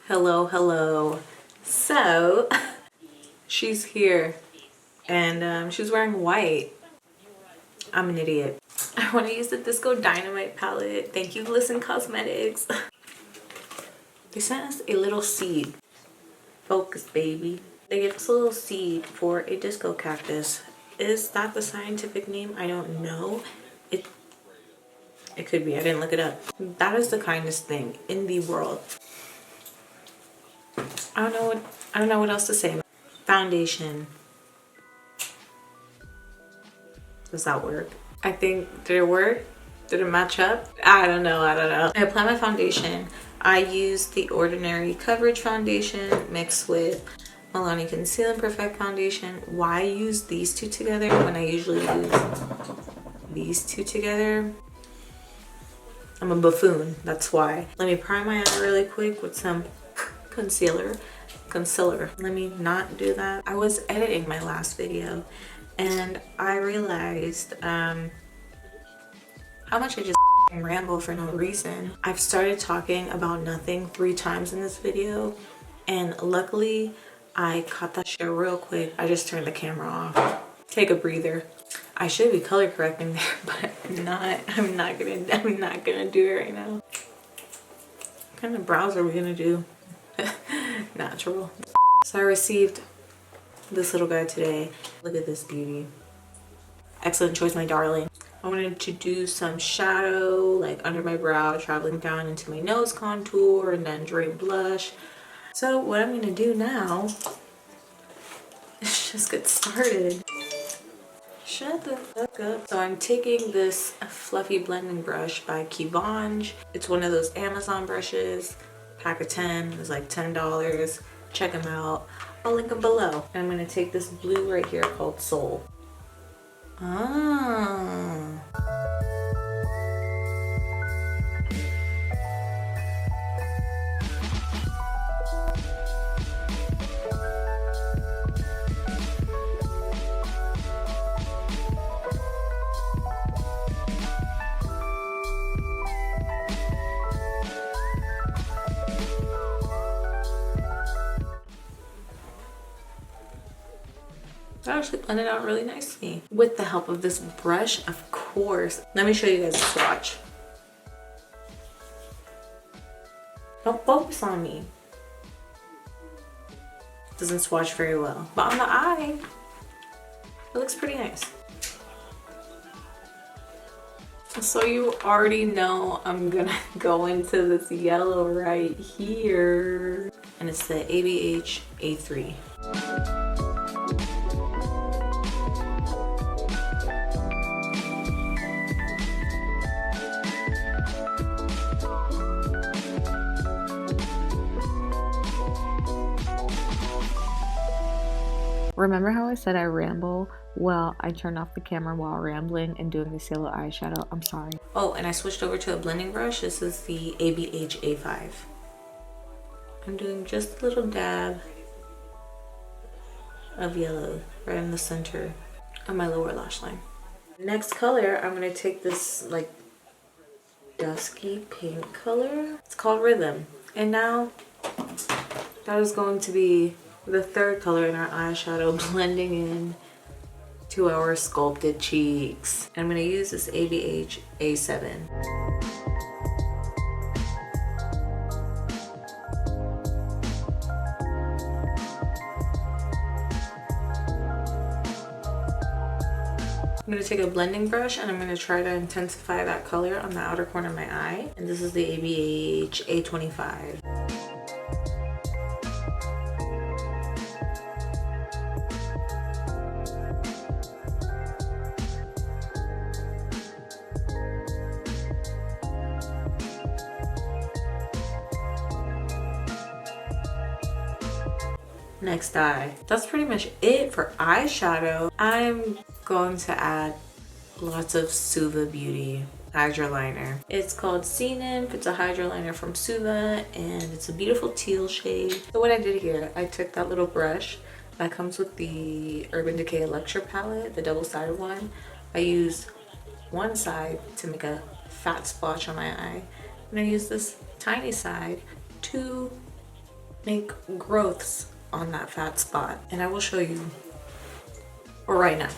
Hello. So, she's here and she's wearing white. I'm an idiot. I want to use the Disco Dynamite palette. Thank you, Glisten Cosmetics. They sent us a little seed. Focus, baby. They gave us a little seed for a disco cactus. Is that the scientific name? I don't know. It could be. I didn't look it up. That is the kindest thing in the world. I don't know what else to say. Foundation. Does that work? I think, did it work? Did it match up? I don't know. I apply my foundation. I use the Ordinary Coverage Foundation mixed with Milani Conceal and Perfect Foundation. Why use these two together when I usually use these two together? I'm a buffoon, that's why. Let me prime my eye really quick with some concealer. Let me not do that. I was editing my last video and I realized how much I just ramble for no reason. I've started talking about nothing 3 times in this video, and luckily I caught that shit real quick. I just turned the camera off. Take a breather. I should be color correcting there, but I'm not gonna do it right now. What kind of brows are we gonna do? Natural. So I received this little guy today. Look at this beauty. Excellent choice, my darling. I wanted to do some shadow like under my brow, traveling down into my nose contour, and then drape blush. So what I'm gonna do now is just get started. Shut the fuck up. So I'm taking this fluffy blending brush by Kivange. It's one of those Amazon brushes. Pack of 10 is like $10. Check them out. I'll link them below. And I'm gonna take this blue right here called Soul. That actually blended out really nicely with the help of this brush, of course. Let me show you guys a swatch. Don't focus on me. Doesn't swatch very well, but on the eye it looks pretty nice. So you already know I'm gonna go into this yellow right here, and it's the ABH A3. Remember how I said I ramble? Well, I turned off the camera while rambling and doing this yellow eyeshadow. I'm sorry. Oh, and I switched over to a blending brush. This is the ABH A5. I'm doing just a little dab of yellow right in the center of my lower lash line. Next color, I'm gonna take this like dusky pink color. It's called Rhythm. And now that is going to be the third color in our eyeshadow, blending in to our sculpted cheeks. And I'm gonna use this ABH A7. I'm gonna take a blending brush and I'm gonna try to intensify that color on the outer corner of my eye. And this is the ABH A25. Next eye. That's pretty much it for eyeshadow. I'm going to add lots of Suva Beauty hydroliner. It's called Sea Nymph. It's a hydroliner from Suva and it's a beautiful teal shade. So what I did here, I took that little brush that comes with the Urban Decay Lecture palette, the double-sided one. I used one side to make a fat splotch on my eye, and I used this tiny side to make growths on that fat spot. And I will show you right now.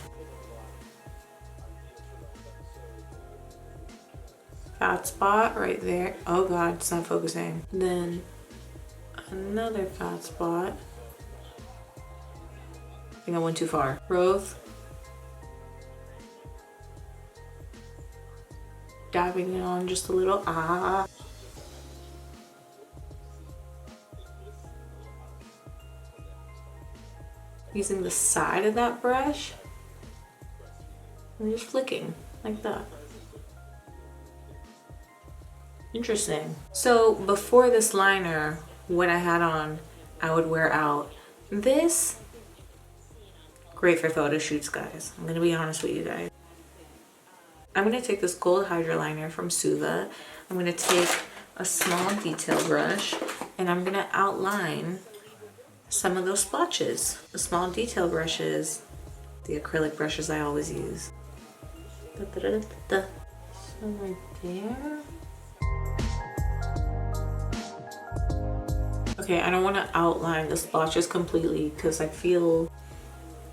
Fat spot right there. Oh God, it's not focusing. Then another fat spot. I think I went too far. Growth. Dabbing it on just a little. Using the side of that brush and just flicking like that. Interesting. So before this liner, what I had on, I would wear out. This, great for photo shoots, guys. I'm gonna be honest with you guys. I'm gonna take this gold hydro liner from Suva. I'm gonna take a small detail brush and I'm gonna outline some of those splotches. The small detail brushes, the acrylic brushes I always use. So right there. Okay, I don't want to outline the splotches completely because I feel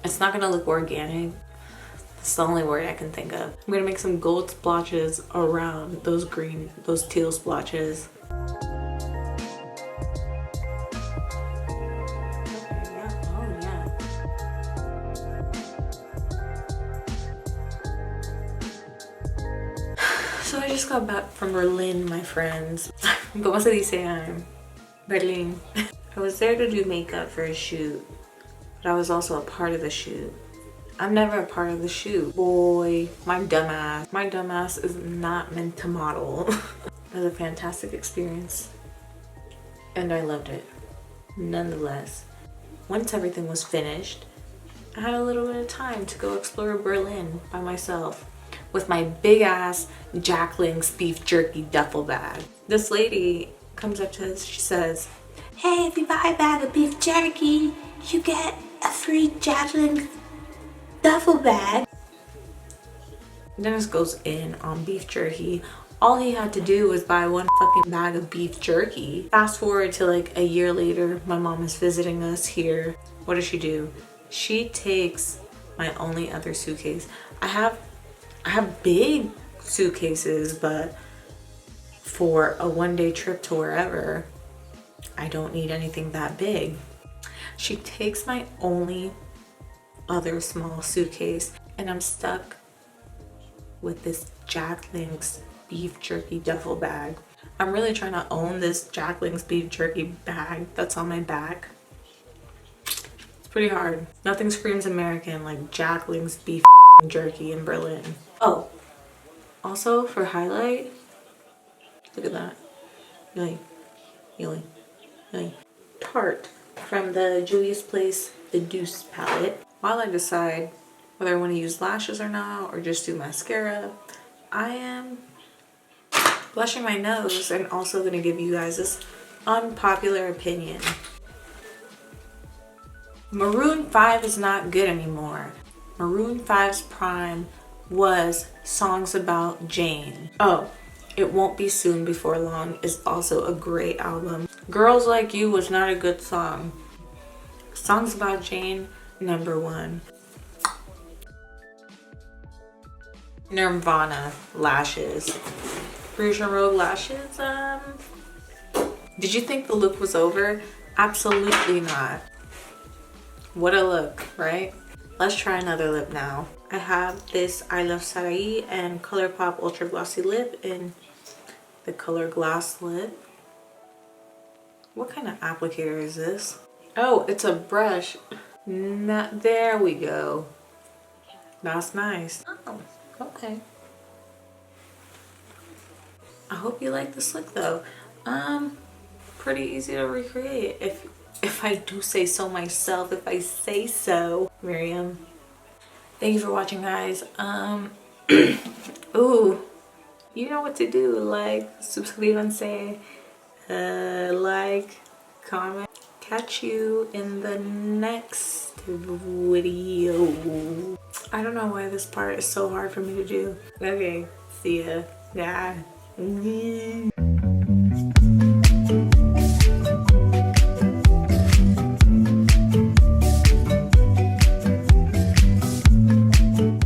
it's not gonna look organic. That's the only word I can think of. I'm gonna make some gold splotches around those green, those teal splotches. So I just got back from Berlin, my friends. ¿Cómo se dice? Berlin. I was there to do makeup for a shoot, but I was also a part of the shoot. I'm never a part of the shoot. Boy, my dumbass is not meant to model. It was a fantastic experience and I loved it. Nonetheless, once everything was finished, I had a little bit of time to go explore Berlin by myself with my big ass Jacqueline's beef jerky duffel bag. This lady comes up to us, she says, "Hey, if you buy a bag of beef jerky, you get a free Jacqueline's duffel bag." Dennis goes in on beef jerky. All he had to do was buy one fucking bag of beef jerky. Fast forward to like a year later, my mom is visiting us here. What does she do? She takes my only other suitcase. I have big suitcases, but for a one-day trip to wherever, I don't need anything that big. She takes my only other small suitcase and I'm stuck with this Jacqueline's beef jerky duffel bag. I'm really trying to own this Jacqueline's beef jerky bag that's on my back. It's pretty hard. Nothing screams American like Jacqueline's beef jerky in Berlin. Oh, also for highlight, look at that. Yay. Tarte from the Juvia's Place, the Douce palette. While I decide whether I want to use lashes or not, or just do mascara, I am blushing my nose and also going to give you guys this unpopular opinion. Maroon 5 is not good anymore. Maroon 5's prime was Songs About Jane. Oh, It Won't Be Soon Before Long is also a great album. Girls Like You was not a good song. Songs About Jane, #1. Nirvana lashes. Rouge and Rogue lashes. Did you think the look was over? Absolutely not. What a look, right? Let's try another lip now. I have this I Love Sarai and ColourPop Ultra Glossy Lip in the color Glass Lip. What kind of applicator is this? Oh, it's a brush. There we go. That's nice. Oh, okay. I hope you like this look though. Pretty easy to recreate if I do say so myself, if I say so, Miriam. Thank you for watching, guys. Ooh, you know what to do. Like, suscríbanse, like, comment. Catch you in the next video. I don't know why this part is so hard for me to do. Okay, see ya. Yeah.